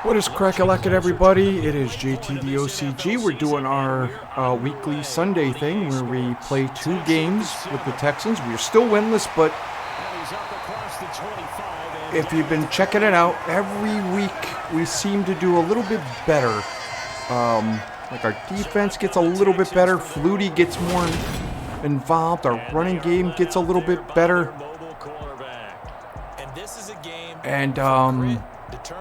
What is crack-a-lackin', everybody? It is JT the OCG. We're doing our weekly Sunday thing where we play 2 games with the Texans. We are still winless, but if you've been checking it out, every week we seem to do a little bit better. Like our defense gets a little bit better. Flutie gets more involved. Our running game gets a little bit better. And,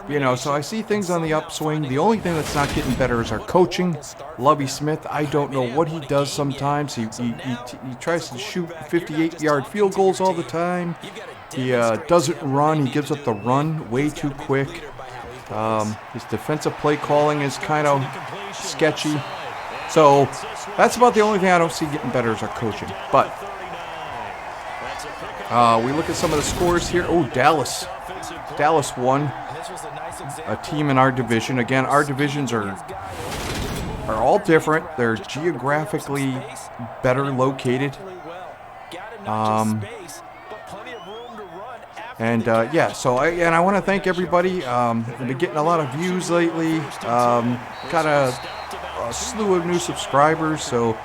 you know, so I see things on the upswing. The only thing that's not getting better is our coaching. Lovie Smith, I don't know what he does sometimes. He tries to shoot 58-yard field goals all the time. He doesn't run. He gives up the run way too quick. His defensive play calling is kind of sketchy. So that's about the only thing I don't see getting better is our coaching. But we look at some of the scores here. Oh, Dallas won. A team in our division. Again, our divisions are all different. They're geographically better located. Yeah, so I want to thank everybody. I've been getting a lot of views lately. Got a slew of new subscribers, so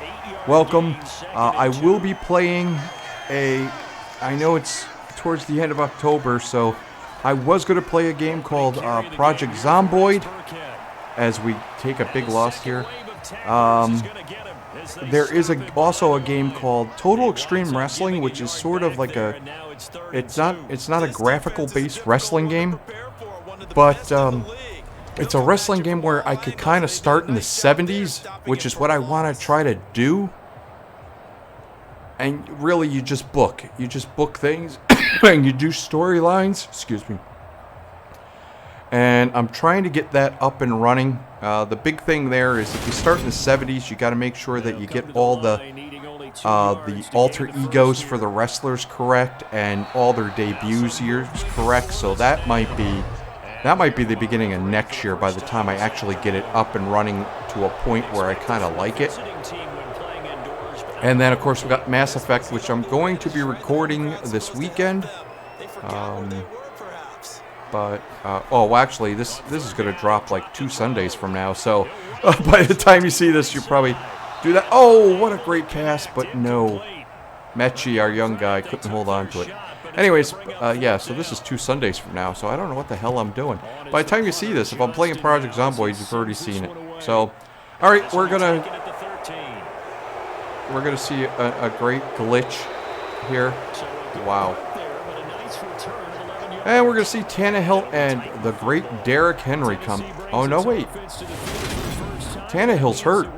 welcome. I will be playing I know it's towards the end of October, so I was going to play a game called Project Zomboid as we take a big loss here. There is also a game called Total Extreme Wrestling, which is sort of like it's not a graphical based wrestling game, but it's a wrestling game where I could kind of start in the 70s, which is what I want to try to do. And really, you just book things and you do storylines. Excuse me. And I'm trying to get that up and running. The big thing there is if you start in the 70s, you got to make sure that you get all the alter egos for the wrestlers correct and all their debuts years correct. So that might be the beginning of next year by the time I actually get it up and running to a point where I kind of like it. And then, of course, we've got Mass Effect, which I'm going to be recording this weekend. Actually, this is going to drop like 2 Sundays from now. So by the time you see this, you probably do that. Oh, what a great pass, but no. Mechie, our young guy, couldn't hold on to it. Anyways, yeah, so this is 2 Sundays from now, so I don't know what the hell I'm doing. By the time you see this, if I'm playing Project Zomboid, you've already seen it. So, all right, we're gonna see a great glitch here. Wow. And we're going to see Tannehill and the great Derrick Henry come. Oh, no, wait. Tannehill's hurt.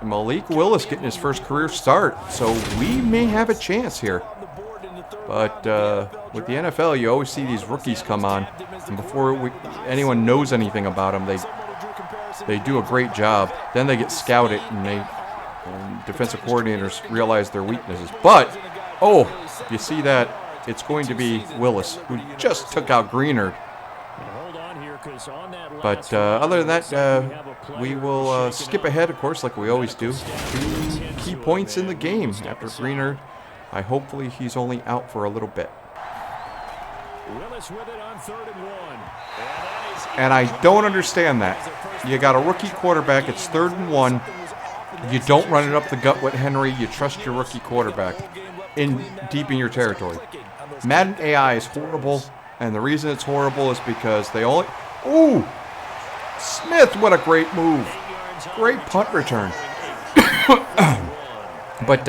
Malik Willis getting his first career start. So we may have a chance here. But with the NFL, you always see these rookies come on. And before anyone knows anything about them, they do a great job. Then they get scouted, and defensive coordinators realize their weaknesses. But, oh, if you see that, it's going to be Willis, who just took out Greenard. But other than that, we will skip ahead, of course, like we always do. 2 key points in the game after Greenard. Hopefully he's only out for a little bit. And I don't understand that. You got a rookie quarterback, it's 3rd and 1. You don't run it up the gut with Henry. You trust your rookie quarterback deep in your territory. Madden AI is horrible, and the reason it's horrible is because they only... Ooh! Smith, what a great move. Great punt return. But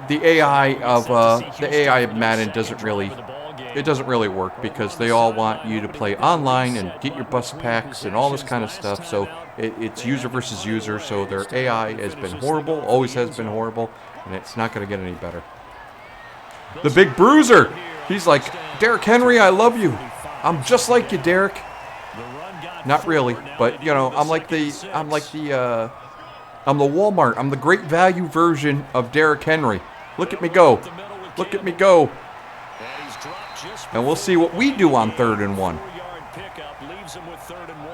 the AI of Madden doesn't really work because they all want you to play online and get your bus packs and all this kind of stuff. So it's user versus user. So their AI has been horrible, always has been horrible, and it's not going to get any better. The big bruiser. He's like, Derrick Henry, I love you. I'm just like you, Derrick. Not really, but you know, I'm the Walmart. I'm the great value version of Derrick Henry. Look at me go. Look at me go. And we'll see what we do on 3rd and 1.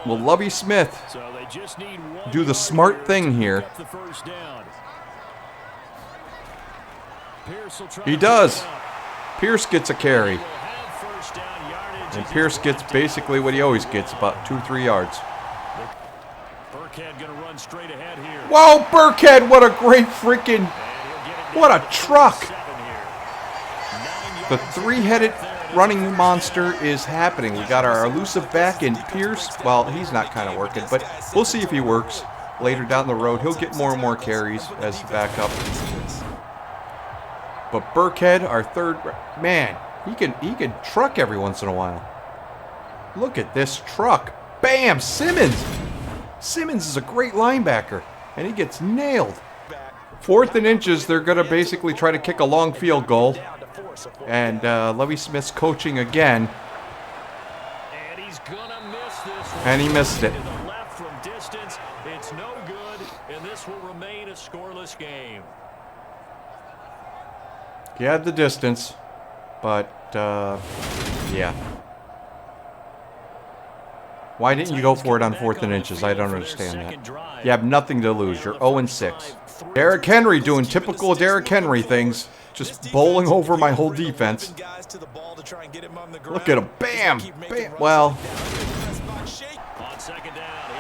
Will Lovie Smith do the smart thing here? He does. Pierce gets a carry. And Pierce gets basically what he always gets, about 2-3 yards. Whoa, Burkhead, what a great freaking, what a truck. The three-headed running monster is happening. We got our elusive back in Pierce. Well, he's not kind of working, but we'll see if he works later down the road. He'll get more and more carries as the backup. But Burkhead, our third, man, he can truck every once in a while. Look at this truck. Bam, Simmons. Simmons is a great linebacker, and he gets nailed. 4th and inches, they're going to basically try to kick a long field goal. And Lovie Smith's coaching again. And he missed it. It's no good, and this will remain a scoreless game. He had the distance, but yeah. Why didn't you go for it on 4th and inches? I don't understand that. You have nothing to lose. You're 0-6. Derrick Henry doing typical Derrick Henry things. Just bowling over my whole defense. Look at him. Bam! Bam! Well,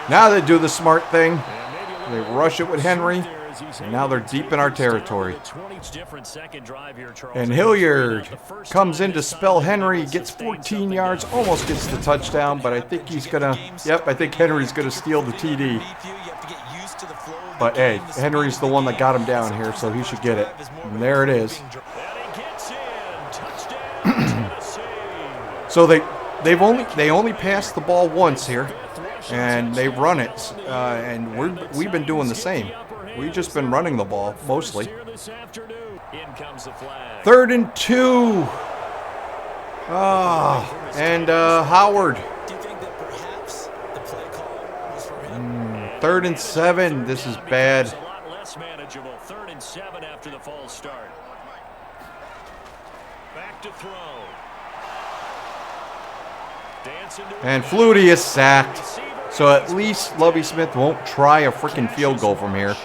now they do the smart thing. They rush it with Henry. And now they're deep in our territory. And Hilliard comes in to spell Henry, gets 14 yards, almost gets the touchdown, but I think he's going to, yep, I think Henry's going to steal the TD. But hey, Henry's the one that got him down here, so he should get it. And there it is. So they only passed the ball once here, and they run it, and we've been doing the same. We've just been running the ball, mostly. 3rd and 2. And Howard. 3rd and 7. This is bad. 3rd and 7 after the false start. Back to throw. And Flutie is sacked. So at least Lovie Smith won't try a freaking field goal from here.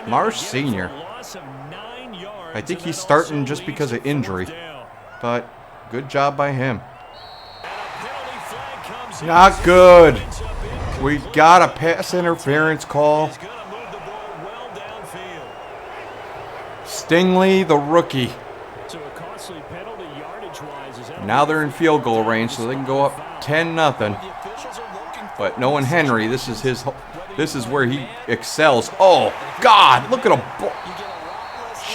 Marsh Sr. I think he's starting just because of injury. But good job by him. Not good. We got a pass interference call. Stingley, the rookie. Now they're in field goal range, so they can go up 10-0. But knowing Henry, this is where he excels. Oh God, look at him!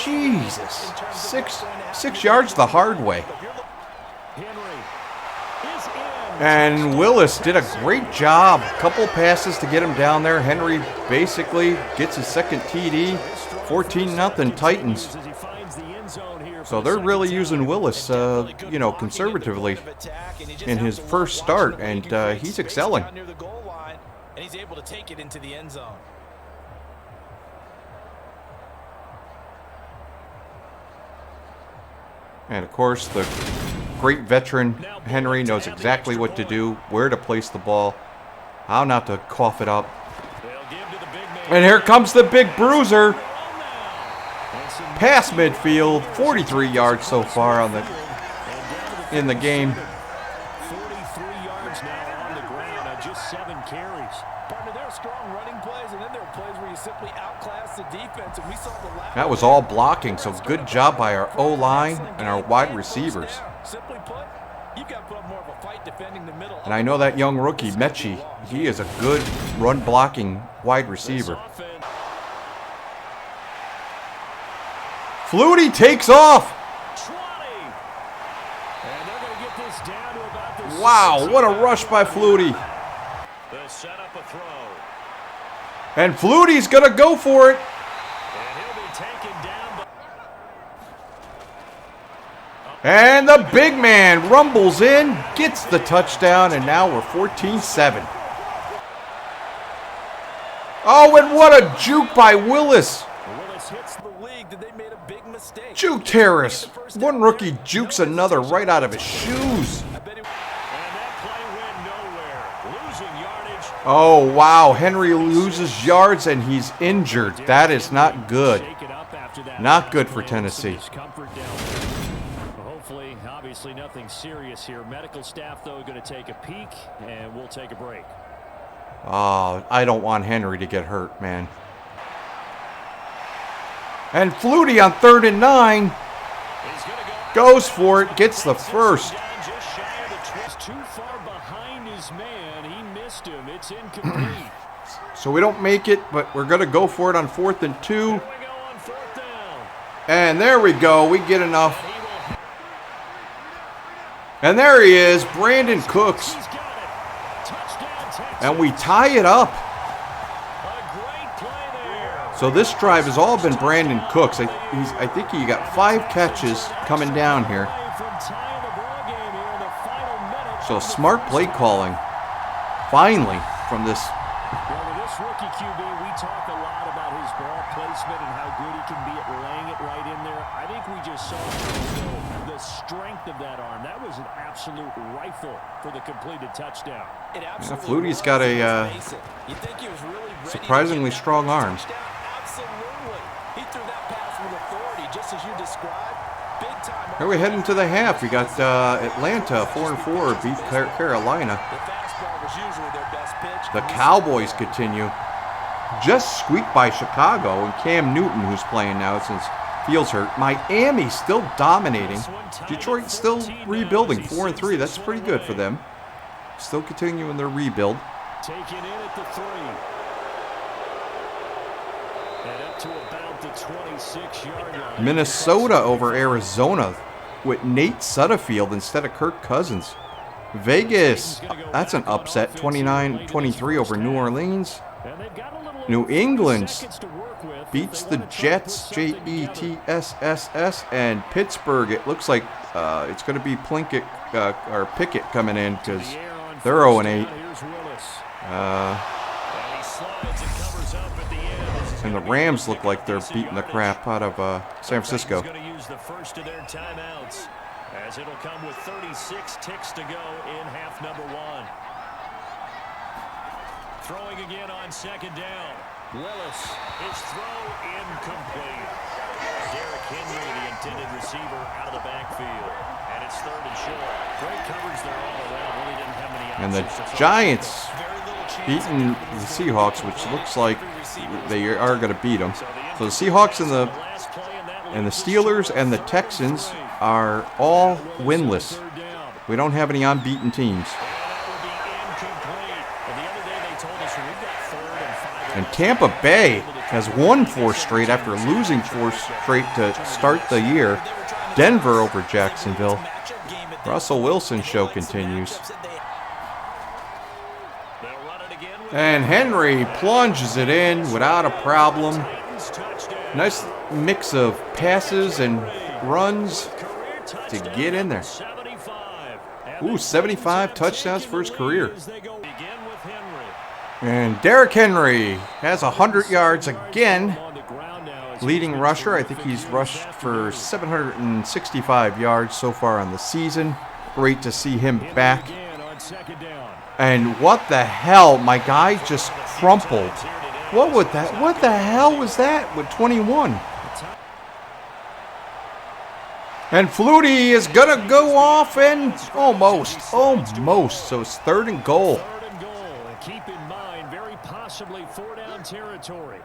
Jesus, six yards the hard way. And Willis did a great job. Couple passes to get him down there. Henry basically gets his second TD. 14-0 Titans. So they're really using Willis, conservatively in his first start, and he's excelling. And he's able to take it into the end zone. And of course, the great veteran Henry knows exactly what to do, where to place the ball, how not to cough it up. And here comes the big bruiser. Past midfield, 43 yards so far in the game. 43 yards now on the ground on just 7 carries. Partner, there are strong running plays, and then there are plays where you simply outclass the defense. And we saw the last. That was all blocking, so good job by our O-line and our wide receivers. Simply put, you've got to put up more of a fight defending the middle. And I know that young rookie, Mechie, he is a good run-blocking wide receiver. Flutie takes off. Wow, what a rush by Flutie. And Flutie's going to go for it. And the big man rumbles in, gets the touchdown, and now we're 14-7. Oh, and what a juke by Willis. Juke terrorist. One rookie jukes another right out of his shoes. Oh, wow. Henry loses yards and he's injured. That is not good. Not good for Tennessee. briefly. Obviously nothing serious here. Medical staff, though, going to take a peek, and we'll take a break. Oh, I don't want Henry to get hurt, man. And Flutie on 3rd and 9 goes for it, gets the first. Too far behind his man. He missed him. It's incomplete. So we don't make it, but we're going to go for it on 4th and 2. Here we go on 4th down. And there we go. We get enough. And there he is, Brandon Cooks. He's got it. Touchdown, Texas. And we tie it up. A great play there. So this drive has all been Brandon Cooks. I think he got 5 catches coming down here. From tying the ball game here in the final minute. So smart play calling. Finally, from this. Well, with this rookie QB, we talk a lot about his ball placement and how good he can be at laying it right in there. I think we just saw the strength of that arm. That was an absolute rifle for the completed touchdown. Flutie's got a surprisingly strong arm. Absolutely. He threw that pass with authority, just as you described. Big time. Here we head into the half. We got Atlanta 4-4 beat Carolina. The fastball was usually their best pitch. The Cowboys continue. Just squeaked by Chicago and Cam Newton, who's playing now since Fields hurt. Miami still dominating. Detroit still rebuilding 4-3. That's pretty good for them. Still continuing their rebuild. Taken in at the 3. And up to about the 26-yard line. Minnesota over Arizona with Nate Sutterfield instead of Kirk Cousins. Vegas, that's an upset, 29-23 over New Orleans. New England beats the Jets, Jetss, and Pittsburgh. It looks like it's going to be Pickett coming in because they're 0-8. And the Rams look like they're beating the crap out of San Francisco. Going to use the first of their timeouts, as it'll come with 36 ticks to go in half number 1. Throwing again on 2nd down. Willis, his throw incomplete. Derrick Henry, the intended receiver, out of the backfield. And it's 3rd and short. Great coverage there all around. Really didn't have many options. And the Giants beating the Seahawks, which looks like they are going to beat them. So the Seahawks and the Steelers and the Texans are all winless. We don't have any unbeaten teams. And Tampa Bay has won 4 straight after losing 4 straight to start the year. Denver over Jacksonville. Russell Wilson show continues. And Henry plunges it in without a problem. Nice mix of passes and runs to get in there. Ooh, 75 touchdowns for his career. And Derrick Henry has 100 yards again. Leading rusher. I think he's rushed for 765 yards so far on the season. Great to see him back. And what the hell? My guy just crumpled. What the hell was that with 21? And Flutie is going to go off and almost. So it's 3rd and goal. Keep in mind, very possibly 4-down territory.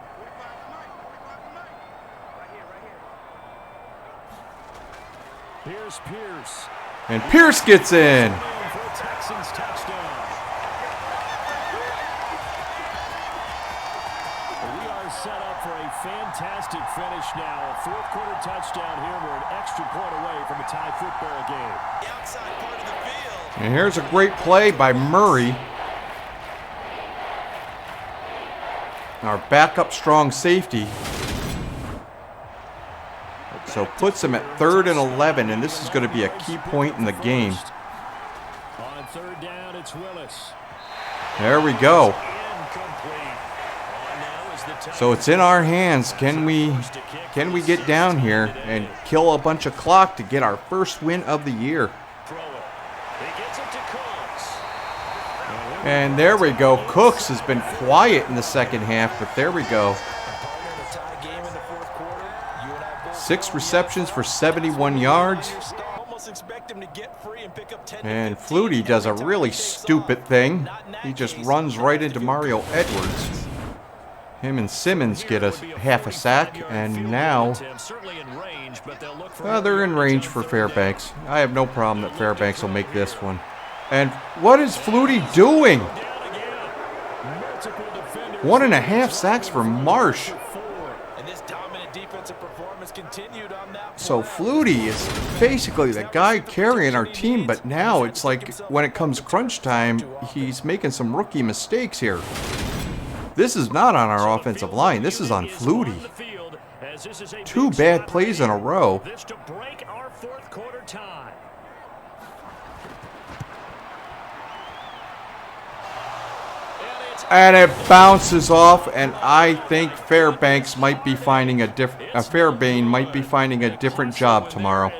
Here's Pierce. And Pierce gets in. For a Texans touchdown. We are set up for a fantastic finish now. A 4th quarter touchdown here. We're an extra point away from a tie football game. The outside part of the field. And here's a great play by Murray. Our backup strong safety. So puts him at 3rd and 11, and this is going to be a key point in the game. On 3rd down, it's Willis. There we go. So it's in our hands. Can we get down here and kill a bunch of clock to get our first win of the year? And there we go. Cooks has been quiet in the second half, but there we go. 6 receptions for 71 yards. almost expect him to get free and pick up 10 And to 15 Flutie does a every time really he takes stupid off. thing. Not in that He just case. runs They right have into to Mario Edwards. Him and Simmons get a half a sack, and now they're in range for Fairbanks. I have no problem that Fairbanks will make this one. And what is Flutie doing? 1.5 sacks for Marsh. And this dominant defensive performance continued on that. So Flutie is basically the guy carrying our team, but now it's like when it comes crunch time, he's making some rookie mistakes here. This is not on our offensive line. This is on Flutie. 2 bad plays in a row. And it bounces off, and I think Fairbanks might be finding Fairbane might be finding a different job tomorrow.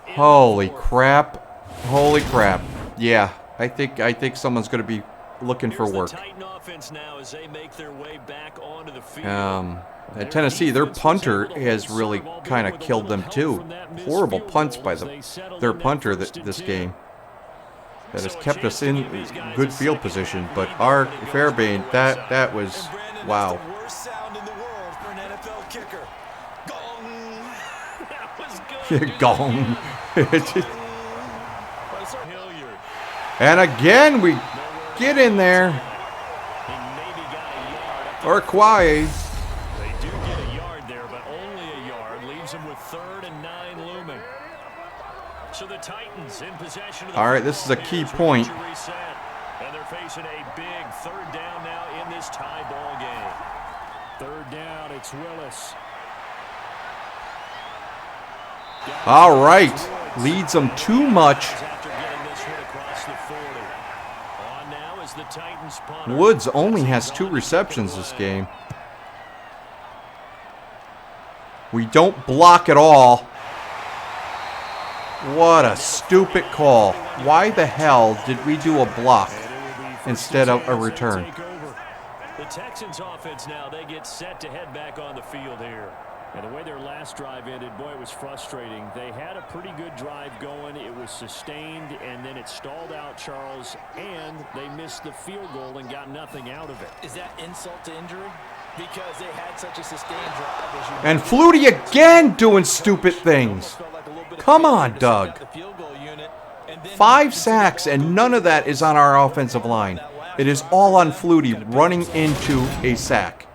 Holy crap! Holy crap! Yeah, I think someone's going to be looking for work. At Tennessee, their punter has really kind of killed them too. Horrible punts by their punter this game. That has kept us in good field position, but our Fairbane, that was wow. Gong. And again, we get in there. Or Kwae. They do get a yard there, but only a yard. Leaves them with 3rd and 9 looming. So the Titans in possession of the all right, this is a key point. And they're facing a big 3rd down now in this tie ball game. 3rd down, it's Willis. All right, leads them too much. After getting this one across the 40. On now is the Titans punter. Woods only has 2 receptions this game. We don't block at all. What a stupid call. Why the hell did we do a block instead of a return? The Texans offense now, they get set to head back on the field here. And the way their last drive ended, boy, it was frustrating. They had a pretty good drive going. It was sustained, and then it stalled out, Charles, and they missed the field goal and got nothing out of it. Is that insult to injury? Because they had such a sustained drive. As you And Flutie again doing stupid things. Come on, Doug. 5 sacks, and none of that is on our offensive line. It is all on Flutie running into a sack.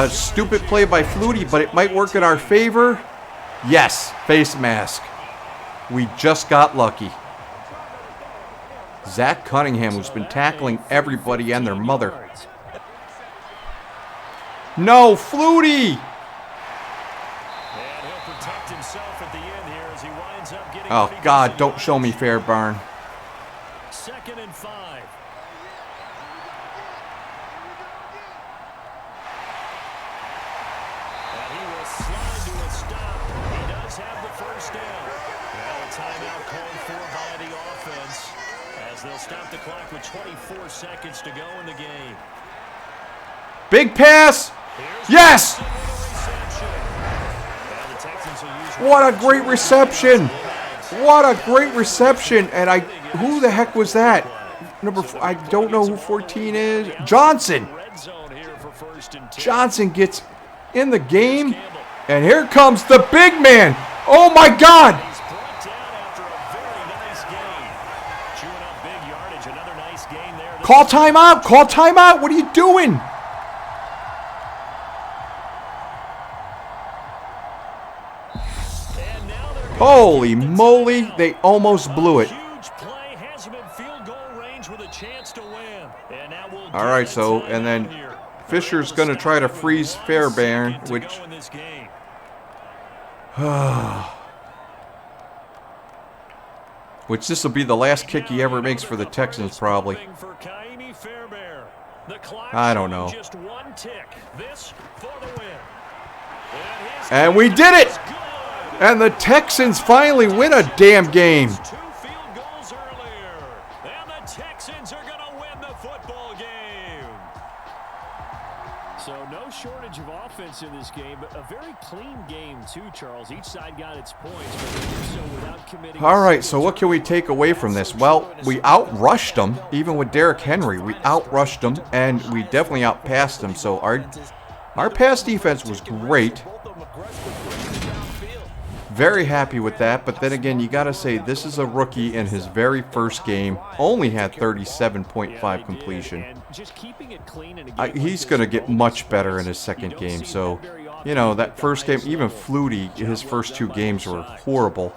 Stupid play by Flutie, but it might work in our favor. Yes, face mask. We just got lucky. Zach Cunningham, who's been tackling everybody and their mother. No, Flutie! Oh, God, don't show me Fairbairn. 2nd and 5. And he will slide to a stop. He does have the 1st down. Now a timeout called for by the offense as they'll stop the clock with 24 seconds to go in the game. Big pass! Yes! What a great reception! What a great reception! And who the heck was that? I don't know who 14 is. Johnson! Johnson gets in the game, and here comes the big man! Oh my God! Call timeout! Call timeout! What are you doing? Holy moly, they almost blew it. All right, so, and then Fisher's going to try to freeze Fairbairn, which... which this will be the last kick he ever makes for the Texans, probably. I don't know. And we did it! And the Texans finally win a damn game. 2 field goals earlier, and the Texans are going to win the football game. So no shortage of offense in this game. A very clean game, too, Charles. Each side got its points, but they did so without committing. All right, so what can we take away from this? Well, we outrushed them, even with Derrick Henry. We outrushed them, and we definitely outpassed them. So our pass defense was great. Very happy with that, but then again, you got to say this is a rookie in his very first game. Only had 37.5 completion. He's going to get much better in his second game. So, you know, that first game, even Flutie, his first 2 games were horrible.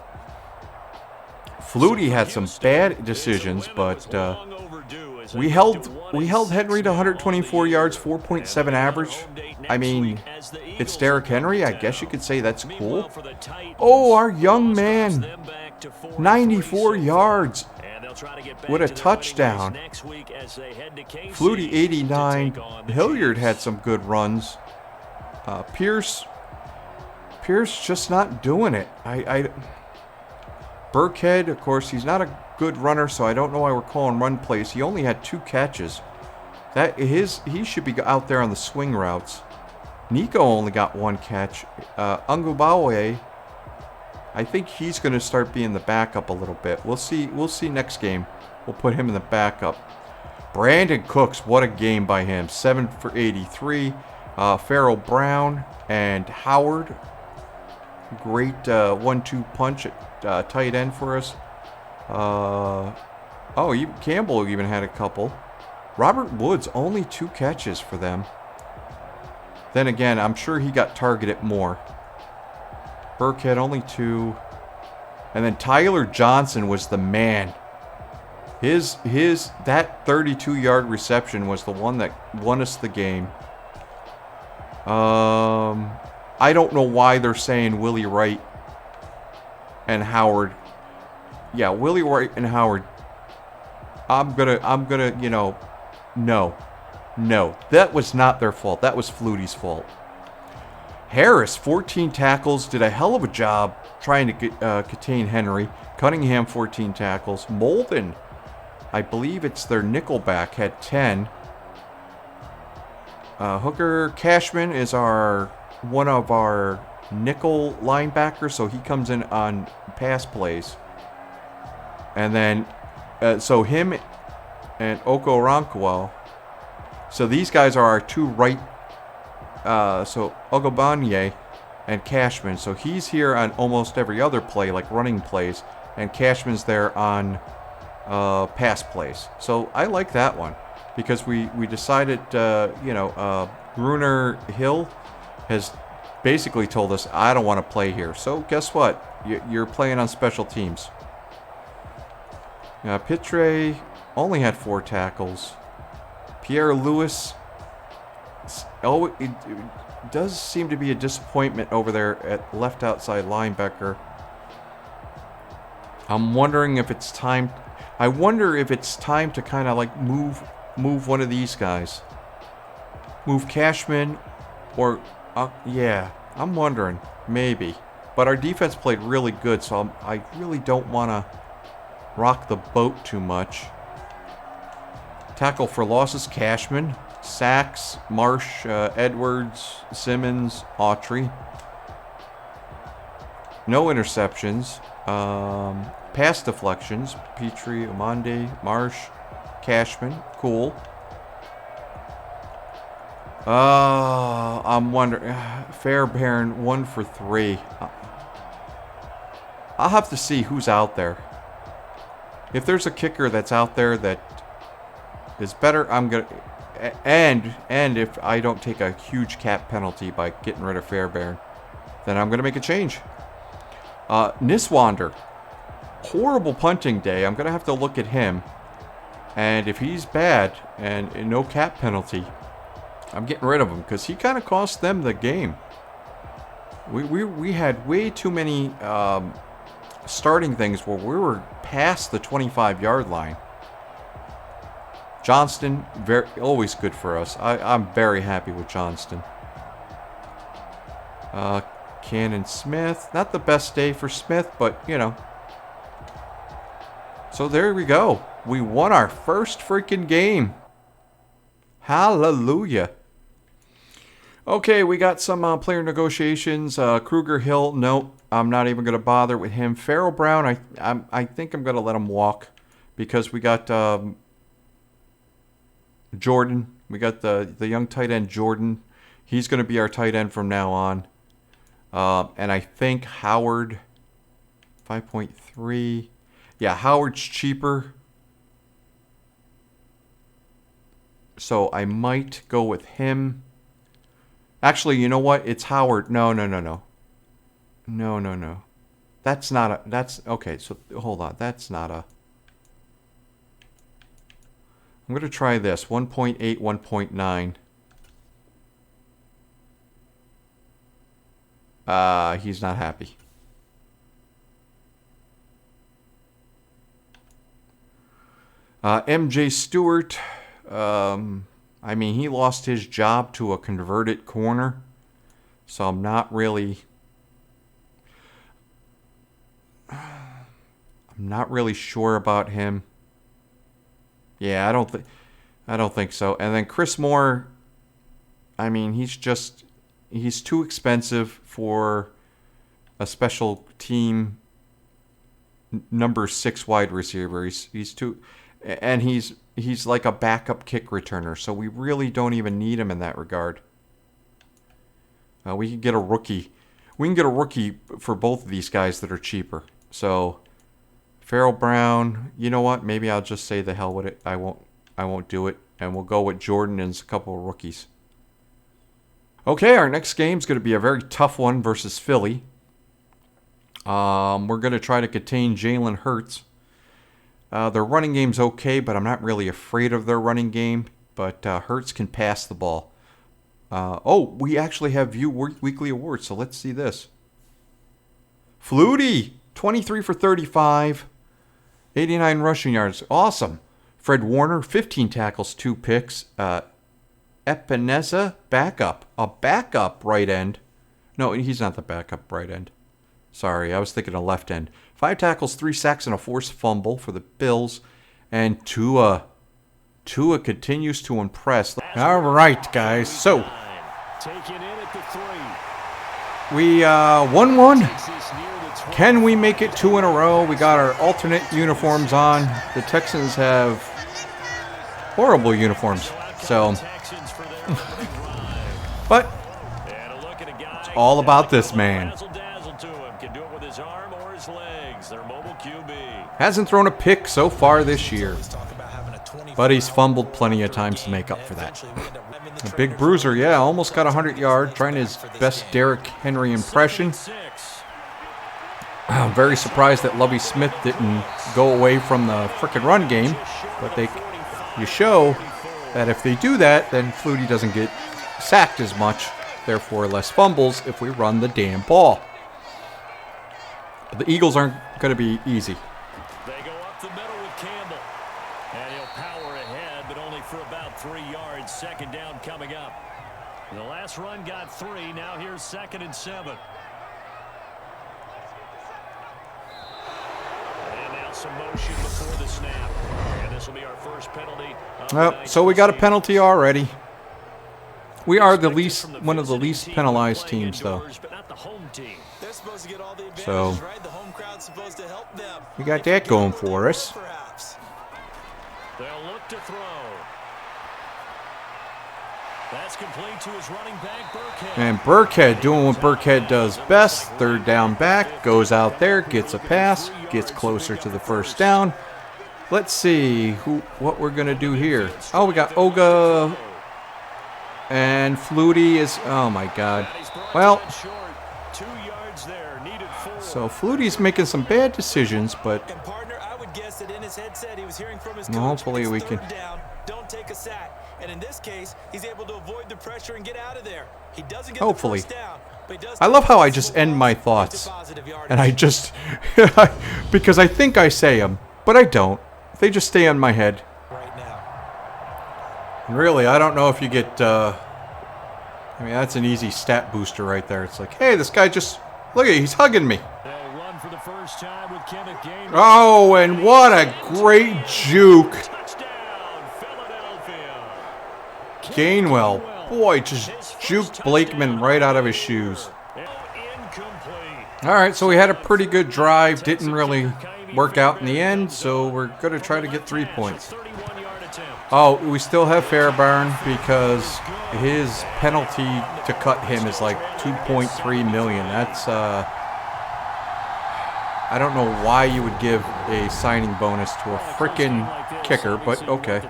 Flutie had some bad decisions, but we held Henry to 124 yards, 4.7 average. I mean, it's Derrick Henry. I guess you could say that's cool. Oh, our young man, 94 yards with a touchdown. Flutie 89. Hilliard had some good runs. Pierce just not doing it. Burkhead, of course, he's not a good runner, so I don't know why we're calling run plays. He only had 2 catches. He should be out there on the swing routes. Nico only got 1 catch. Ungubawe, I think he's going to start being the backup a little bit. We'll see next game. We'll put him in the backup. Brandon Cooks, what a game by him. 7 for 83. Farrell Brown and Howard. Great 1-2 punch at tight end for us. Campbell even had a couple. Robert Woods, only 2 catches for them. Then again, I'm sure he got targeted more. Burkhead, only 2. And then Tyler Johnson was the man. That 32-yard reception was the one that won us the game. I don't know why they're saying Willie Wright and Howard. Yeah, Willie Wright and Howard. I'm gonna, you know, no, that was not their fault. That was Flutie's fault. Harris, 14 tackles, did a hell of a job trying to contain Henry. Cunningham, 14 tackles. Molden, I believe it's their nickelback, had 10. Hooker Cashman is one of our nickel linebackers, so he comes in on pass plays. And then, so him and Okoronkwo. So these guys are our 2 right. So Ogobanye and Cashman. So he's here on almost every other play, like running plays, and Cashman's there on pass plays. So I like that one because we decided, Gruner Hill has basically told us, I don't want to play here. So guess what? You're playing on special teams. Pitre only had 4 tackles. Pierre Lewis, it does seem to be a disappointment over there at left outside linebacker. I'm wondering if it's time. I wonder if it's time to kind of like move one of these guys. Move Cashman or, yeah, I'm wondering. Maybe. But our defense played really good, so I really don't want to rock the boat too much. Tackle for losses, Cashman. Sacks, Marsh, Edwards, Simmons, Autry. No interceptions. Pass deflections, Petrie, Amande, Marsh, Cashman. Cool. I'm wondering. Fairbairn, 1 for 3. I'll have to see who's out there. If there's a kicker that's out there that is better, I'm gonna. And if I don't take a huge cap penalty by getting rid of Fairbairn, then I'm gonna make a change. Niswander, horrible punting day. I'm gonna have to look at him, and if he's bad and no cap penalty, I'm getting rid of him because he kind of cost them the game. We had way too many starting things where we were past the 25-yard line. Johnston, always good for us. I'm very happy with Johnston. Cannon Smith, not the best day for Smith, but you know. So there we go. We won our first freaking game. Hallelujah. Okay, we got some player negotiations. Kruger Hill, no, I'm not even going to bother with him. Farrell Brown, I think I'm going to let him walk because we got Jordan. We got the young tight end Jordan. He's going to be our tight end from now on. And I think Howard, 5.3. Yeah, Howard's cheaper. So I might go with him. Actually, you know what? It's Howard. No. No. That's not a... That's... Okay, so hold on. That's not a... I'm going to try this. 1.8, 1.9. He's not happy. MJ Stewart... I mean, he lost his job to a converted corner, so I'm not really sure about him. Yeah, I don't think so. And then Chris Moore, I mean, he's too expensive for a special team number 6 wide receiver. He's too, and he's like a backup kick returner, so we really don't even need him in that regard. We can get a rookie. We can get a rookie for both of these guys that are cheaper. So Farrell Brown, you know what? Maybe I'll just say the hell with it. I won't do it, and we'll go with Jordan and a couple of rookies. Okay, our next game is going to be a very tough one versus Philly. We're going to try to contain Jalen Hurts. Their running game's okay, but I'm not really afraid of their running game. But Hurts can pass the ball. We actually have View Weekly Awards, so let's see this. Flutie, 23 for 35, 89 rushing yards. Awesome. Fred Warner, 15 tackles, 2 picks. Epineza, backup. A backup right end. No, he's not the backup right end. Sorry, I was thinking of left end. 5 tackles, 3 sacks, and a forced fumble for the Bills. And Tua continues to impress. All right, guys. So, we 1-1. Can we make it 2 in a row? We got our alternate uniforms on. The Texans have horrible uniforms. So, but it's all about this man. Hasn't thrown a pick so far this year, but he's fumbled plenty of times to make up for that. A big bruiser, yeah, almost got 100 yards, trying his best Derrick Henry impression. I'm very surprised that Lovie Smith didn't go away from the frickin' run game, but you show that if they do that, then Flutie doesn't get sacked as much, therefore less fumbles if we run the damn ball. But the Eagles aren't going to be easy. They go up the middle with Campbell. And he'll power ahead, but only for about 3 yards. Second down coming up. The last run got 3. Now here's 2nd and 7. And now some motion before the snap. And this will be our first penalty. So we got a penalty already. We are one of the least penalized teams, though. So we got that going for us. They'll look to throw. That's complete to his running back, Burkhead. And Burkhead doing what Burkhead does best. 3rd down back, goes out there, gets a pass, gets closer to the first down. Let's see what we're going to do here. Oh, we got Oga and Flutie is, oh my God. Well, so Flutie's making some bad decisions, but hopefully we can. Don't take a sack. And in this case, he's able to avoid the pressure and get out of there. He doesn't get hopefully. The first down, but he does. I love how I just end my thoughts. And I just, because I think I say them, but I don't. They just stay on my head. Right now. And really, I don't know if you get, I mean, that's an easy stat booster right there. It's like, hey, this guy just, look at he's hugging me. They'll run for the first time with Kenneth Gainwell. Oh, and what a great juke. Touchdown, Philadelphia. Gainwell boy, just juked Blakeman right out of his shoes. All right, so we had a pretty good drive. Didn't really work out in the end, so we're going to try to get 3 points. Oh, we still have Fairbairn because his penalty to cut him is like $2.3 million. That's, I don't know why you would give a signing bonus to a frickin' kicker, but okay.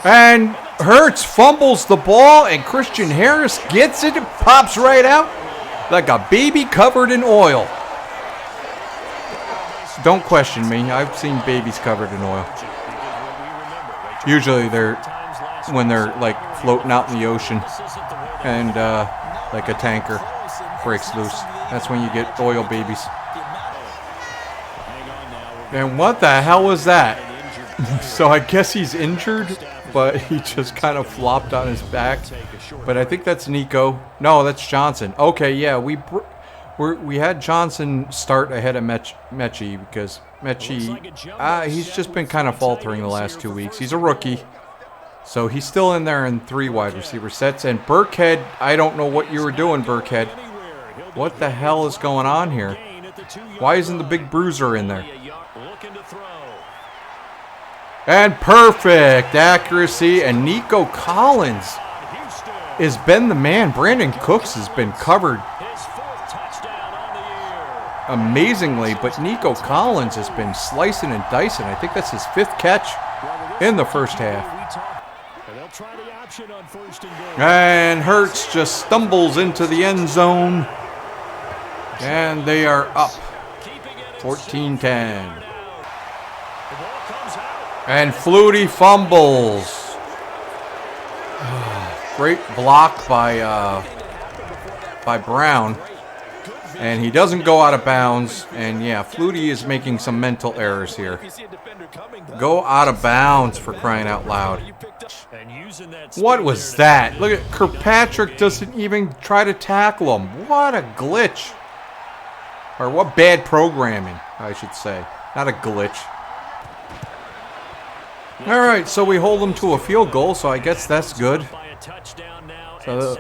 And Hurts fumbles the ball, and Christian Harris gets it and pops right out like a baby covered in oil. Don't question me. I've seen babies covered in oil. Usually when they're like floating out in the ocean and like a tanker breaks loose. That's when you get oil babies. And what the hell was that? So I guess he's injured, but he just kind of flopped on his back. But I think that's Nico. No, that's Johnson. Okay, yeah, we had Johnson start ahead of Mechie because Mechie, he's just been kind of faltering the last 2 weeks. He's a rookie, so he's still in there in 3 wide receiver sets. And Burkhead, I don't know what you were doing, Burkhead. What the hell is going on here? Why isn't the big bruiser in there? And perfect accuracy, and Nico Collins has been the man. Brandon Cooks has been covered amazingly, but Nico Collins has been slicing and dicing. I think that's his 5th catch in the first half. And Hurts just stumbles into the end zone, and they are up 14-10. And Flutie fumbles. Great block by Brown. And he doesn't go out of bounds. And yeah, Flutie is making some mental errors here. Go out of bounds, for crying out loud. What was that? Look at Kirkpatrick doesn't even try to tackle him. What a glitch. Or what bad programming, I should say. Not a glitch. All right, so we hold them to a field goal, so I guess that's good. So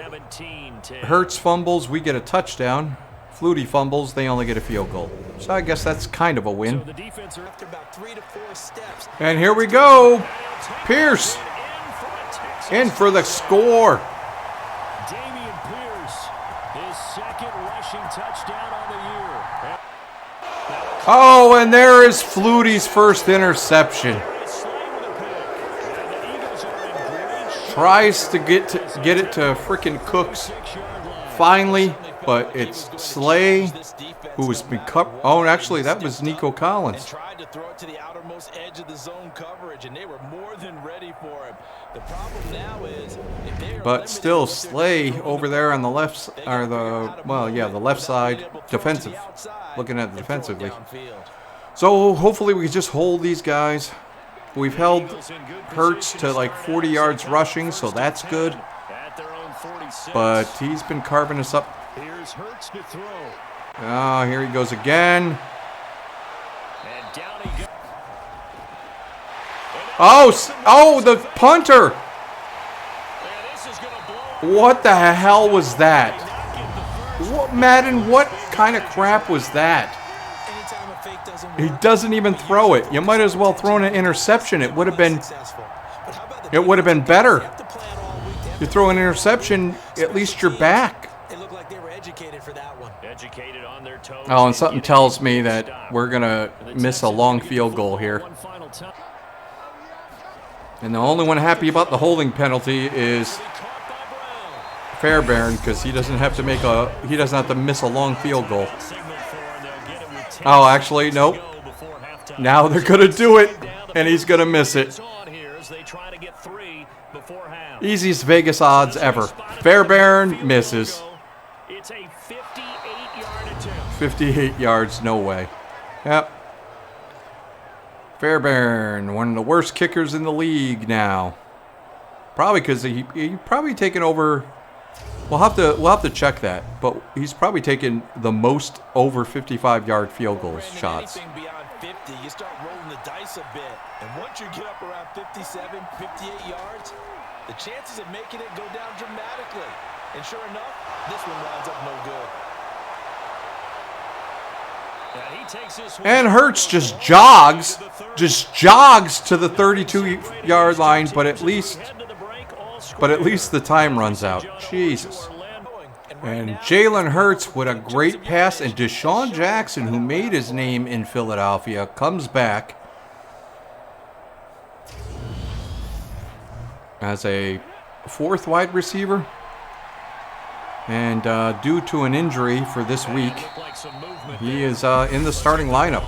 Hurts fumbles, we get a touchdown. Flutie fumbles, they only get a field goal. So I guess that's kind of a win. And here we go. Pierce in for the score. Oh, and there is Flutie's first interception. Tries to get it to frickin' Cooks finally, but it's Slay who has been cut. Oh, actually, that was Nico Collins. Tried to throw it to the outermost edge of the zone coverage, and they were more than ready for him. The problem now is, but still, Slay over there on the left, or the left side, defensive, looking at it defensively. So hopefully we can just hold these guys. We've held Hurts to like 40 yards rushing, so that's good. But he's been carving us up. Ah, here he goes again. Oh, the punter. What the hell was that? What, Madden, what kind of crap was that? He doesn't even throw it. You might as well throw an interception. It would have been better. You throw an interception, at least you're back. Oh, and something tells me that we're going to miss a long field goal here. And the only one happy about the holding penalty is Fairbairn, because he doesn't have to miss a long field goal. Oh, actually, nope. Now they're going to do it, and he's going to miss it. Easiest Vegas odds ever. Fairbairn misses. 58 yards, no way. Yep. Fairbairn, one of the worst kickers in the league now. Probably because he probably taken over. We'll have to check that, but he's probably taken the most over 55-yard field goal shots. Beyond 50, you start rolling the dice a bit, and once you get up around 57, 58 yards, the chances of making it go down dramatically. And sure enough, this one winds up no good. And Hurts just jogs to the 32-yard line, but at least the time runs out. Jesus. And Jalen Hurts with a great pass, and Deshaun Jackson, who made his name in Philadelphia, comes back as a fourth wide receiver. And due to an injury for this week, he is in the starting lineup.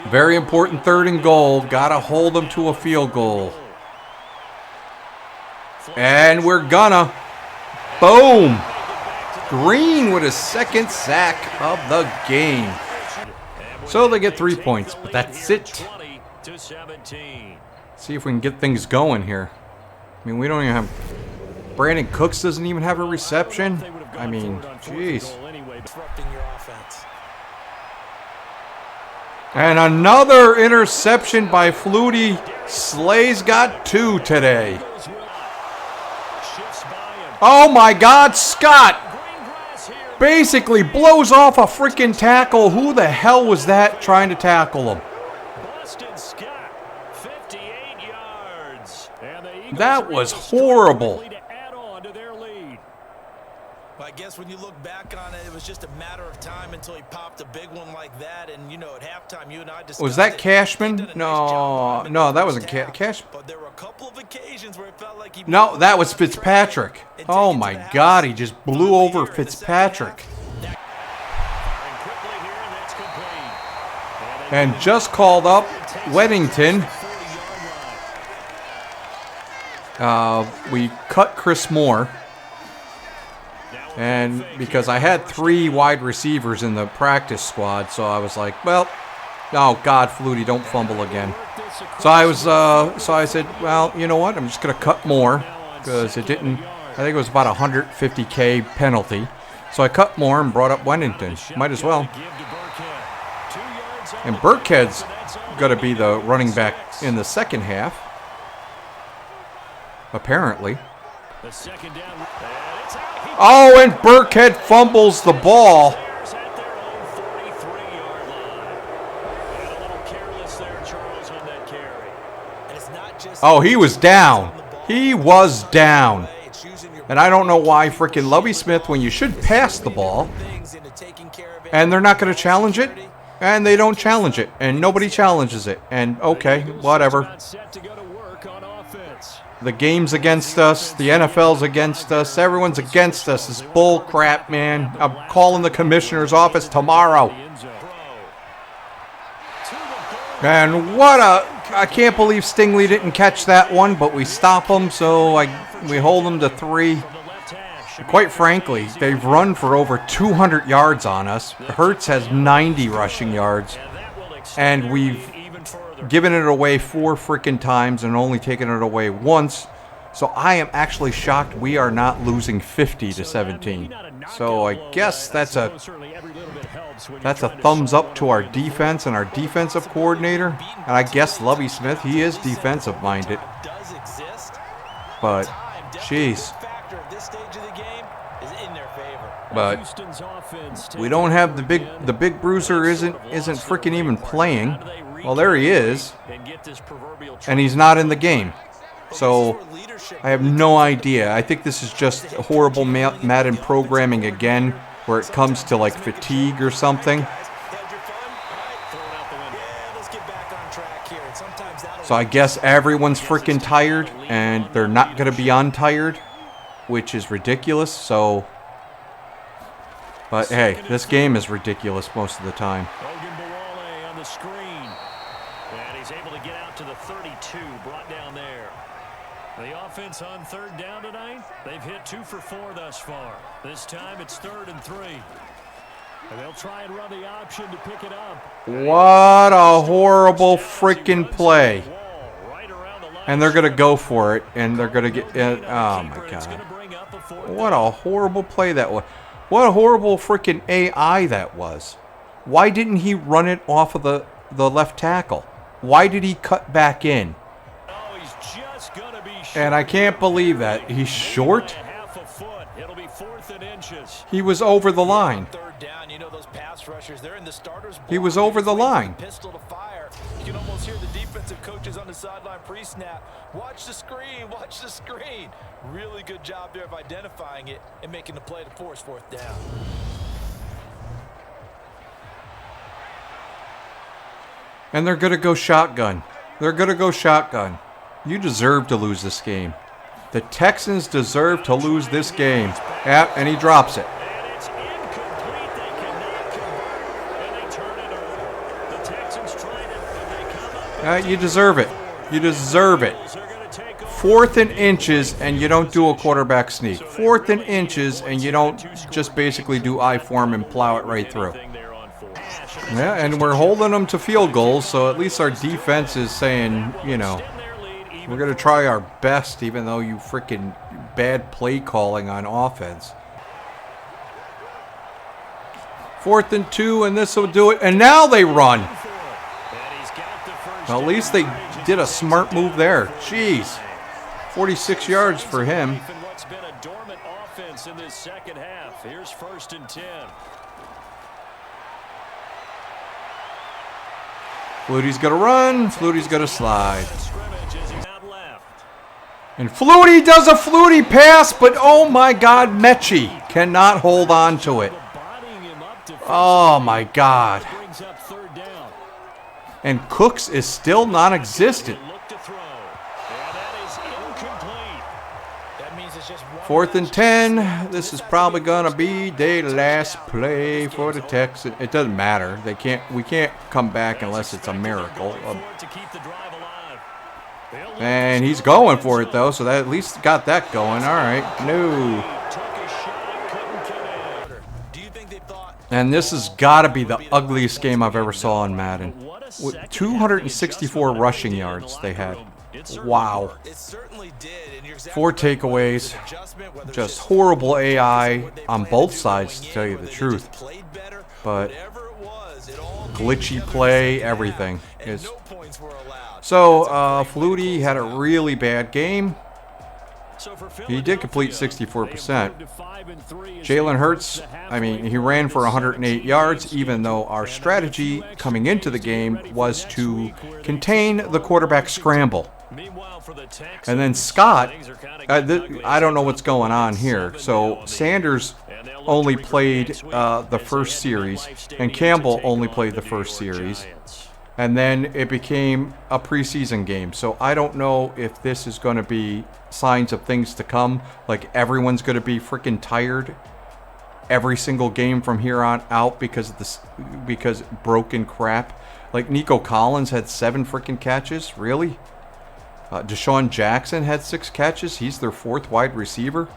Very important 3rd and goal. Got to hold them to a field goal. And we're gonna. Boom! Green with his 2nd sack of the game. So they get 3 points, but that's it. See if we can get things going here. I mean, we don't even have... Brandon Cooks doesn't even have a reception. I mean, jeez. And another interception by Flutie. Slay's got 2 today. Oh my God, Scott basically blows off a freaking tackle. Who the hell was that trying to tackle him? That was horrible. I guess when you look back on it, it was just a matter of time until he popped a big one like that. And, you know, at halftime, you and I discussed. Was that Cashman? No, that wasn't Cash. But there were a couple of occasions where it felt like he... No, that was Fitzpatrick. Oh, my God. He just blew over Fitzpatrick. And just called up Weddington. We cut Chris Moore. And because I had 3 wide receivers in the practice squad, so I was like, well, oh God, Flutie, don't fumble again. So I said, well, you know what? I'm just gonna cut Moore because it didn't. I think it was about $150K penalty. So I cut Moore and brought up Weddington. Might as well. And Burkhead's gonna be the running back in the second half, apparently. Oh, and Burkhead fumbles the ball. Oh, he was down. He was down. And I don't know why frickin' Lovie Smith, when you should pass the ball, and they're not going to challenge it, and they don't challenge it, and nobody challenges it. And okay, whatever. The game's against us. The NFL's against us. Everyone's against us. This bull crap, man. I'm calling the commissioner's office tomorrow. And I can't believe Stingley didn't catch that one, but we stop him, so we hold him to 3. Quite frankly, they've run for over 200 yards on us. Hurts has 90 rushing yards, and we've given it away 4 freaking times and only taken it away once. So I am actually shocked we are not losing 50-17. So I guess that's a thumbs up to our defense and our defensive coordinator. And I guess Lovie Smith, he is defensive minded. But jeez. But we don't have the big bruiser isn't freaking even playing. Well, there he is, and he's not in the game. So I have no idea. I think this is just horrible Madden programming again, where it comes to like fatigue or something. So I guess everyone's freaking tired, and they're not going to be untired, which is ridiculous. So, but hey, this game is ridiculous most of the time. On the screen. And he's able to get out to the 32, brought down there. The offense on 3rd down tonight, they've hit 2 for 4 thus far. This time it's 3rd and 3. And they'll try and run the option to pick it up. What a horrible freaking play. And they're going to go for it, and they're going to get it. Oh, my God. What a horrible play that was. What a horrible freaking AI that was. Why didn't he run it off of the left tackle? Why did he cut back in? Oh, he's And I can't believe that. He's short. He was over the line. He was over the line. You can almost hear the defensive coaches on the sideline pre-snap. Watch the screen, watch the screen. Really good job there of identifying it and making the play to force fourth down. And they're going to go shotgun. They're going to go shotgun. You deserve to lose this game. The Texans deserve to lose this game. Yeah, and he drops it. And it's incomplete. They cannot convert, and they turn it over. The Texans tried it, and they come up. You deserve it. You deserve it. 4th and inches, and you don't do a quarterback sneak. 4th and inches, and you don't just basically do I-form and plow it right through. Yeah, and we're holding them to field goals, so at least our defense is saying, you know, we're going to try our best, even though you freaking bad play calling on offense. 4th and 2, and this will do it. And now they run. Well, at least they did a smart move there. Jeez. 46 yards for him. What's been a dormant offense in this second half. Here's 1st and 10. Flutie's going to run. Flutie's going to slide. And Flutie does a Flutie pass, but oh my God, Mechie cannot hold on to it. Oh my God. And Cooks is still non-existent. 4th and 10. This is probably gonna be the last play for the Texans. It doesn't matter. We can't come back unless it's a miracle. And he's going for it though, so that at least got that going. All right. No. And this has got to be the ugliest game I've ever saw in Madden. With 264 rushing yards they had. Wow. 4 takeaways. Just horrible AI on both sides, to tell you the truth. But glitchy play, everything. So, Flutie had a really bad game. He did complete 64%. Jalen Hurts, I mean, he ran for 108 yards, even though our strategy coming into the game was to contain the quarterback scramble. And then Scott, I don't know what's going on here. So Sanders only played the first series, and Campbell only played the first series. And then it became a preseason game. So I don't know if this is going to be signs of things to come. Like everyone's going to be freaking tired every single game from here on out because of this, because broken crap. Like Nico Collins had 7 freaking catches. Really? Deshaun Jackson had 6 catches. He's their 4th wide receiver.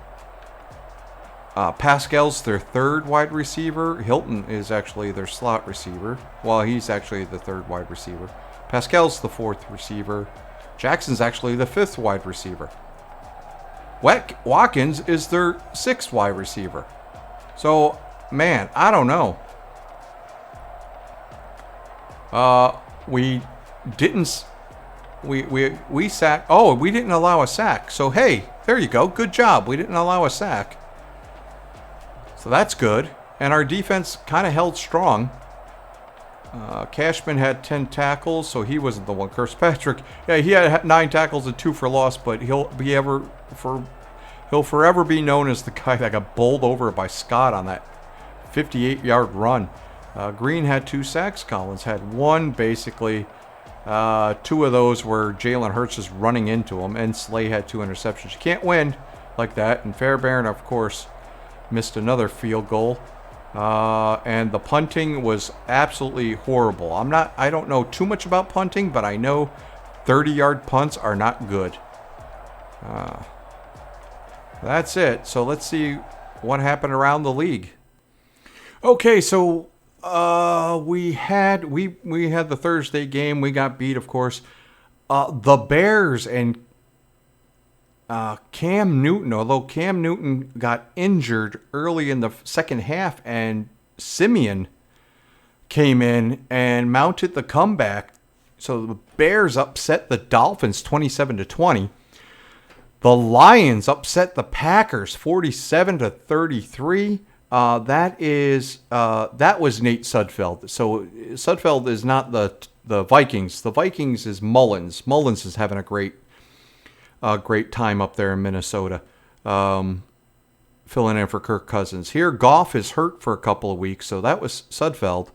Pascal's their 3rd wide receiver. Hilton is actually their slot receiver. Well, he's actually the 3rd wide receiver. Pascal's the 4th receiver. Jackson's actually the 5th wide receiver. Watkins is their 6th wide receiver. So, man, I don't know. We didn't... We sacked... Oh, we didn't allow a sack. So, hey, there you go. Good job. We didn't allow a sack. So that's good. And our defense kind of held strong. Cashman had 10 tackles, so he wasn't the one. Kirkpatrick, yeah, he had 9 tackles and 2 for loss, but he'll forever be known as the guy that got bowled over by Scott on that 58-yard run. Green had 2 sacks. Collins had 1, basically. 2 of those were Jalen Hurts just running into him, and Slay had 2 interceptions. You can't win like that. And Fairbairn, of course, missed another field goal. And the punting was absolutely horrible. I don't know too much about punting, but I know 30-yard punts are not good. That's it. So let's see what happened around the league. Okay, so we had the Thursday game. We got beat, of course. The Bears and Cam Newton, although Cam Newton got injured early in the second half, and Simeon came in and mounted the comeback. So the Bears upset the Dolphins 27-20. The Lions upset the Packers 47-33. That was Nate Sudfeld. So Sudfeld is not the Vikings. The Vikings is Mullins. Mullins is having a great time up there in Minnesota, filling in for Kirk Cousins. Here, Goff is hurt for a couple of weeks, so that was Sudfeld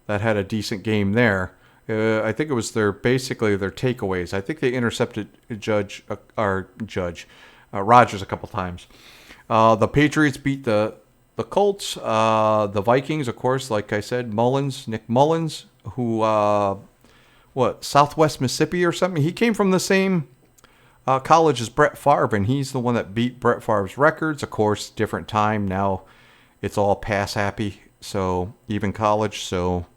that had a decent game there. I think it was their takeaways. I think they intercepted Rodgers a couple times. The Patriots beat the Colts. The Vikings, of course, like I said, Nick Mullins, who Southwest Mississippi or something. He came from the same college as Brett Favre, and he's the one that beat Brett Favre's records. Of course, different time now. It's all pass happy, so even college, so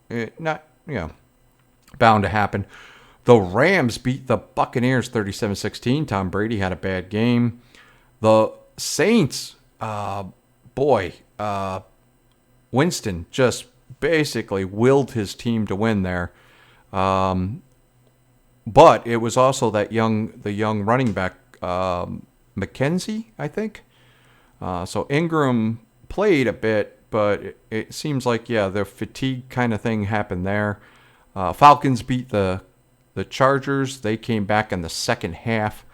bound to happen. The Rams beat the Buccaneers 37-16. Tom Brady had a bad game. The Saints, Winston just basically willed his team to win there. But it was also the young running back, McKenzie, I think. So Ingram played a bit, but it seems like, the fatigue kind of thing happened there. Falcons beat the Chargers. They came back in the second half.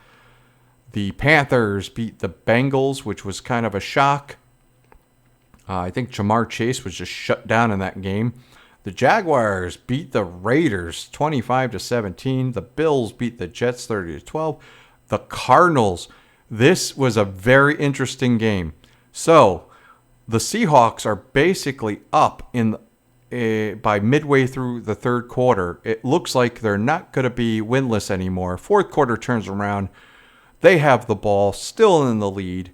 The Panthers beat the Bengals, which was kind of a shock. I think Jamar Chase was just shut down in that game. The Jaguars beat the Raiders 25-17. The Bills beat the Jets 30-12. The Cardinals. This was a very interesting game. So the Seahawks are basically up by midway through the third quarter. It looks like they're not going to be winless anymore. Fourth quarter turns around. They have the ball, still in the lead.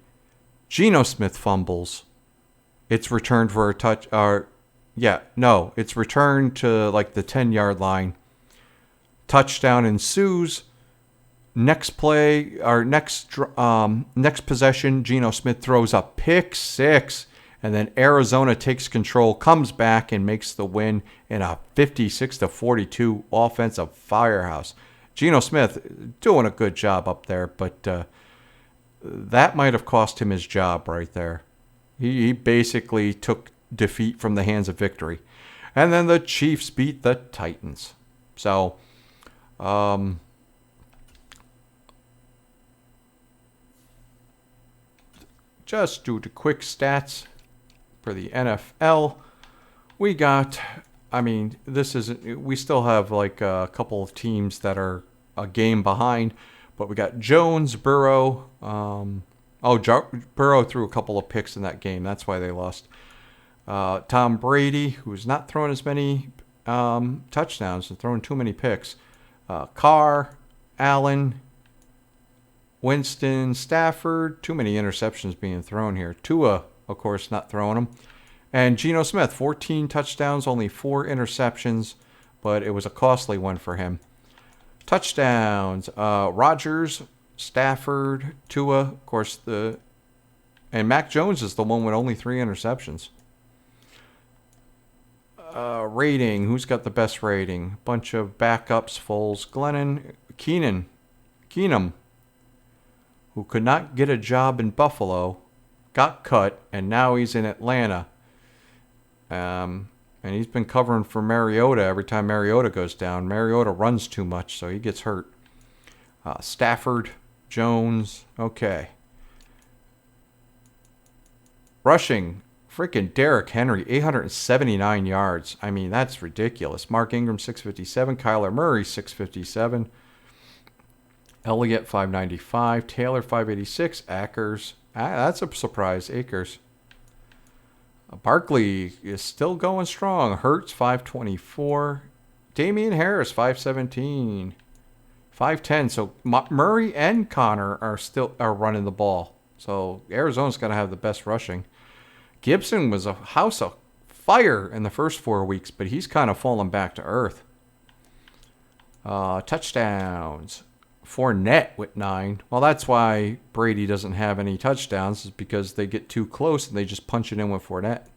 Geno Smith fumbles. It's returned for a touch. It's returned to like the 10-yard line. Touchdown ensues. Next play, next possession, Geno Smith throws a pick six. And then Arizona takes control, comes back, and makes the win in a 56-42 offensive firehouse. Geno Smith doing a good job up there, but that might have cost him his job right there. He basically took defeat from the hands of victory. And then the Chiefs beat the Titans. So, just do the quick stats. For the NFL, we got, we still have like a couple of teams that are a game behind, but we got Jones, Burrow. Burrow threw a couple of picks in that game. That's why they lost. Tom Brady, who's not throwing as many touchdowns and throwing too many picks. Carr, Allen, Winston, Stafford. Too many interceptions being thrown here. Tua, of course, not throwing them. And Geno Smith, 14 touchdowns, only 4 interceptions, but it was a costly one for him. Touchdowns, Rodgers, Stafford, Tua, of course, and Mac Jones is the one with only 3 interceptions. Rating, who's got the best rating? Bunch of backups, Foles, Glennon, Keenum, who could not get a job in Buffalo, got cut, and now he's in Atlanta. And he's been covering for Mariota every time Mariota goes down. Mariota runs too much, so he gets hurt. Stafford, Jones, okay. Rushing, freaking Derrick Henry, 879 yards. That's ridiculous. Mark Ingram, 657. Kyler Murray, 657. Elliott, 595. Taylor, 586. Akers, that's a surprise. Akers. Barkley is still going strong. Hurts, 524. Damian Harris, 517. 510. So Murray and Connor are running the ball. So Arizona's going to have the best rushing. Gibson was a house of fire in the first 4 weeks, but he's kind of fallen back to earth. Touchdowns. Fournette with 9. Well, that's why Brady doesn't have any touchdowns, is because they get too close and they just punch it in with Fournette.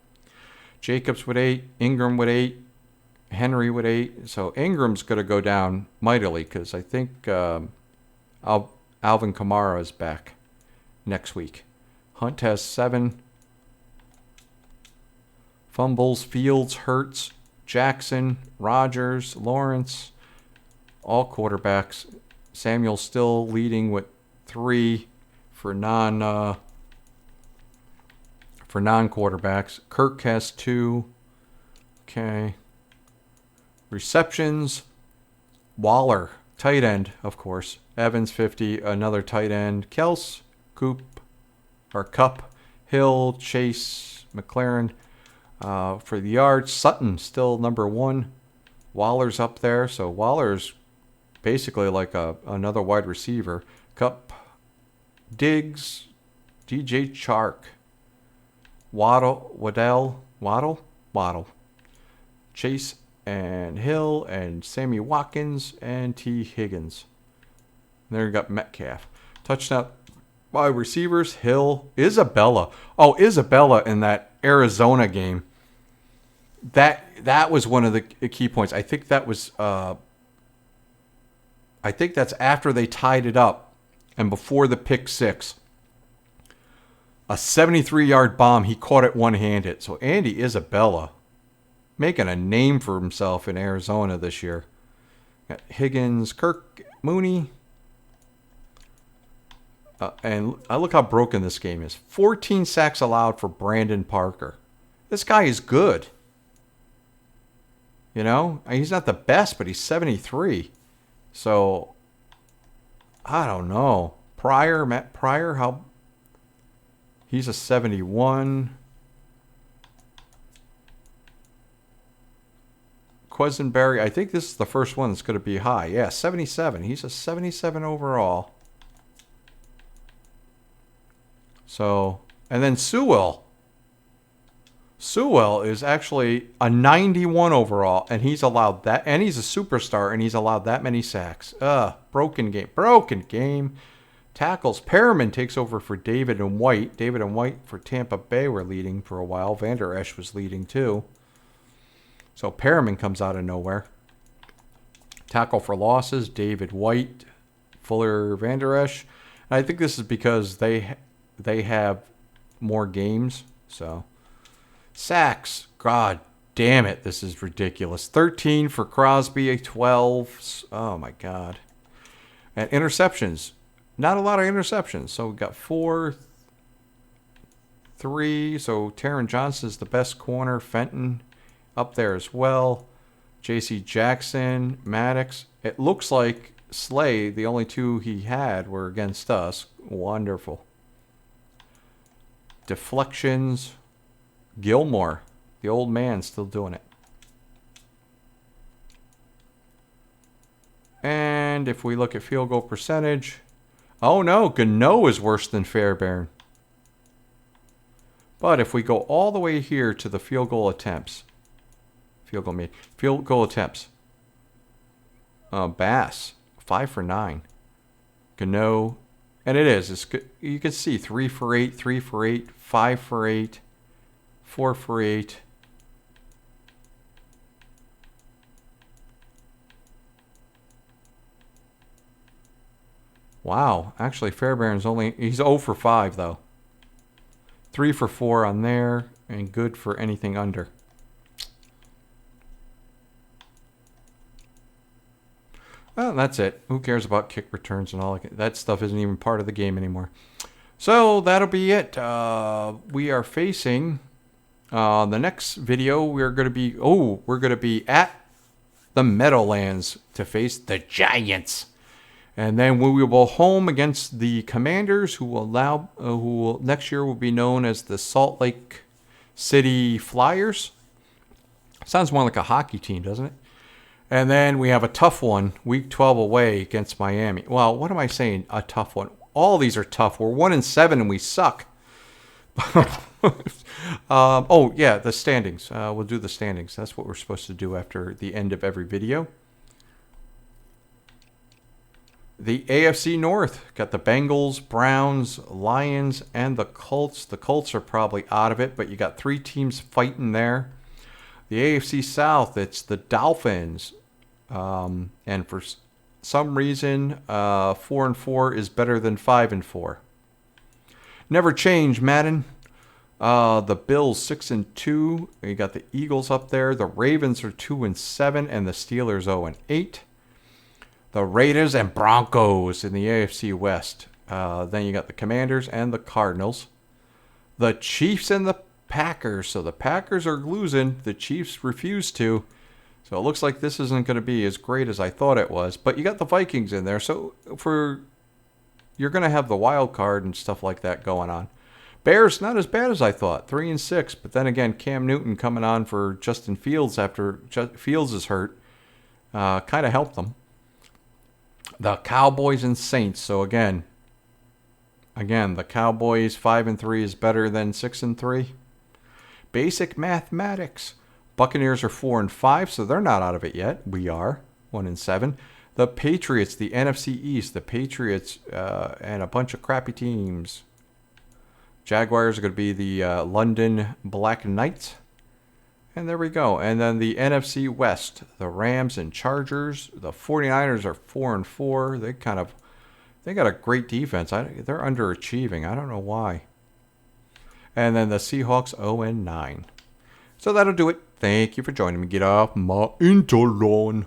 Jacobs with 8. Ingram with 8. Henry with 8. So Ingram's going to go down mightily because I think Alvin Kamara is back. next week. Hunt has 7. Fumbles, Fields, Hurts, Jackson, Rodgers, Lawrence, all quarterbacks. Samuel still leading with 3 for non-quarterbacks. Kirk has 2. Okay. Receptions, Waller, tight end, of course. Evans 50, another tight end. Kels, Cup, Hill, Chase, McLaren. For the yards, Sutton still number 1. Waller's up there, so Waller's basically like another wide receiver. Cup, Diggs, DJ Chark, Waddle, Chase and Hill and Sammy Watkins and T. Higgins. There you got Metcalf. Touchdown wide receivers, Hill, Isabella. Oh, Isabella in that Arizona game. That was one of the key points. I think that was I think that's after they tied it up and before the pick 6. A 73-yard bomb, he caught it one-handed. So Andy Isabella making a name for himself in Arizona this year. Got Higgins, Kirk, Mooney. And I look how broken this game is. 14 sacks allowed for Brandon Parker. This guy is good. You know, he's not the best, but he's 73. So, I don't know. Matt Pryor, how... He's a 71. Quisenberry, I think this is the first one that's going to be high. Yeah, 77. He's a 77 overall. So, and then Sewell. Sewell is actually a 91 overall, and he's allowed that, and he's a superstar, and he's allowed that many sacks. Broken game. Tackles, Perriman takes over for David and White. David and White for Tampa Bay were leading for a while. Van Der Esch was leading too. So Perriman comes out of nowhere. Tackle for losses, David White, Fuller, Van Der Esch. And I think this is because they have more games. So sacks, God damn it, this is ridiculous. 13 for Crosby, 12. Oh my God. And interceptions. Not a lot of interceptions. So we got 4, 3. So Taron Johnson's the best corner. Fenton up there as well. J.C. Jackson, Maddox. It looks like Slay, the only 2 he had were against us. Wonderful. Deflections. Gilmore, the old man, still doing it. And if we look at field goal percentage... Oh no, Gano is worse than Fairbairn. But if we go all the way here to the field goal attempts. Field goal attempts. Bass, 5 for 9. Gano, and it is. It's good. You can see 3 for 8, 3 for 8, 5 for 8, 4 for 8. Wow, actually Fairbairn's he's 0 for 5 though. 3 for 4 on there, and good for anything under. Well, that's it. Who cares about kick returns and all that stuff? Isn't even part of the game anymore. So that'll be it. We are facing the next video. We're going to be at the Meadowlands to face the Giants. And then we will go home against the Commanders, who will next year will be known as the Salt Lake City Flyers. Sounds more like a hockey team, doesn't it? And then we have a tough one, Week 12 away against Miami. Well, what am I saying? A tough one. All these are tough. We're 1-7 and we suck. Oh yeah, the standings. We'll do the standings. That's what we're supposed to do after the end of every video. The AFC North got the Bengals, Browns, Lions, and the Colts. The Colts are probably out of it, but you got 3 teams fighting there. The AFC South, it's the Dolphins, and for some reason, 4-4 is better than 5-4. Never change, Madden. The Bills 6-2. You got the Eagles up there. The Ravens are 2-7, and the Steelers 0-8. The Raiders and Broncos in the AFC West. Then you got the Commanders and the Cardinals. The Chiefs and the Packers. So the Packers are losing. The Chiefs refuse to. So it looks like this isn't going to be as great as I thought it was. But you got the Vikings in there. So you're going to have the wild card and stuff like that going on. Bears, not as bad as I thought. 3-6. But then again, Cam Newton coming on for Justin Fields after Fields is hurt. Kind of helped them. The Cowboys and Saints. So again, the Cowboys 5-3 is better than 6-3. Basic mathematics. Buccaneers are 4-5, so they're not out of it yet. We are 1-7. The Patriots, the NFC East, the Patriots and a bunch of crappy teams. Jaguars are going to be the London Black Knights. And there we go. And then the NFC West, the Rams and Chargers. The 49ers are 4-4. They got a great defense. They're underachieving. I don't know why. And then the Seahawks 0-9. So that'll do it. Thank you for joining me. Get off my interlawn.